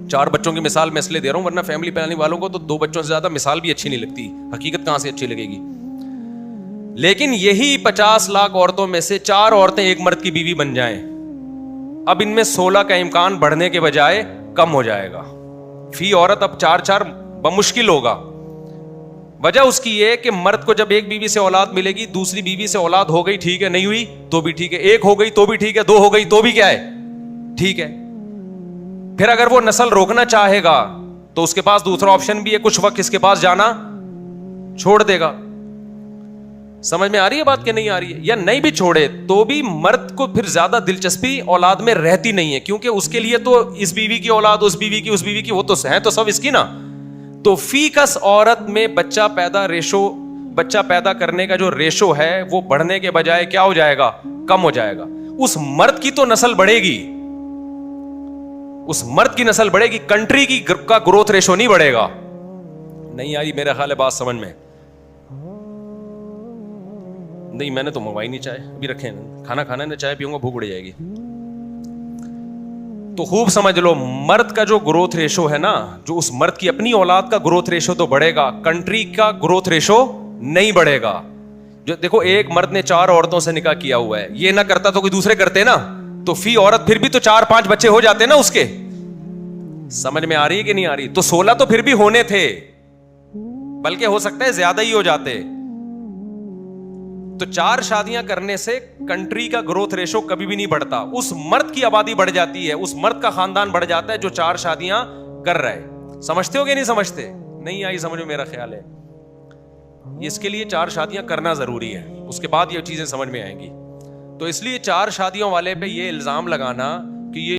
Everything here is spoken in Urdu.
4 بچوں کی مثال میں اس لیے دے رہا ہوں ورنہ فیملی پلاننگ والوں کو تو 2 بچوں سے زیادہ مثال بھی اچھی نہیں لگتی, حقیقت کہاں سے اچھی لگے گی. لیکن یہی 50 لاکھ عورتوں میں سے 4 عورتیں ایک مرد کی بیوی بن جائیں, اب ان میں 16 کا امکان بڑھنے کے بجائے کم ہو جائے گا. فی عورت اب 4 بمشکل ہوگا. وجہ اس کی یہ کہ مرد کو جب ایک بیوی سے اولاد ملے گی, دوسری بیوی سے اولاد ہو گئی ٹھیک ہے, نہیں ہوئی تو بھی ٹھیک ہے, 1 ہو گئی تو بھی ٹھیک ہے, 2 ہو گئی تو بھی کیا ہے ٹھیک ہے. پھر اگر وہ نسل روکنا چاہے گا تو اس کے پاس دوسرا آپشن بھی ہے, کچھ وقت اس کے پاس جانا چھوڑ دے گا. سمجھ میں آ رہی ہے بات کہ نہیں آ رہی ہے؟ یا نہیں بھی چھوڑے تو بھی مرد کو پھر زیادہ دلچسپی اولاد میں رہتی نہیں ہے, کیونکہ اس کے لیے تو اس بیوی کی اولاد, اس بیوی کی, اس بیوی کی, وہ تو ہیں تو سب اس کی نا. تو فی کس عورت میں بچہ پیدا کرنے کا جو ریشو ہے وہ بڑھنے کے بجائے کیا ہو جائے گا, کم ہو جائے گا. اس مرد کی تو نسل بڑھے گی, اس مرد کی نسل بڑھے گی, کنٹری کی کا گروتھ ریشو نہیں بڑھے گا. نہیں آئی میرا خیال ہے بات سمجھ میں؟ نہیں میں نے تو منگوائی نہیں چائے, ابھی رکھے کھانا کھانا ہے, چائے پیوں گا بھوک اڑ جائے گی. تو خوب سمجھ لو, مرد کا جو گروتھ ریشو ہے نا, جو اس مرد کی اپنی اولاد کا گروتھ ریشو تو بڑھے گا, کنٹری کا گروتھ ریشو نہیں بڑھے گا. جو دیکھو ایک مرد نے 4 عورتوں سے نکاح کیا ہوا ہے, یہ نہ کرتا تو کوئی دوسرے کرتے نا, تو فی عورت پھر بھی تو 4-5 بچے ہو جاتے نا اس کے. سمجھ میں آ رہی ہے کہ نہیں آ رہی؟ تو 16 تو پھر بھی ہونے تھے, بلکہ ہو سکتا ہے زیادہ ہی ہو جاتے. تو 4 شادیاں کرنے سے کنٹری کا گروتھ ریشو کبھی بھی نہیں بڑھتا, اس مرد کی آبادی بڑھ جاتی ہے, اس مرد کا خاندان بڑھ جاتا ہے جو 4 شادیاں کر رہے. سمجھتے ہو کہ نہیں سمجھتے؟ نہیں آئی سمجھ میں میرا خیال ہے. اس کے لیے 4 شادیاں کرنا ضروری ہے, اس کے بعد یہ چیزیں سمجھ میں آئیں گی. تو اس لیے 4 شادیوں والے پہ یہ الزام لگانا کہ یہ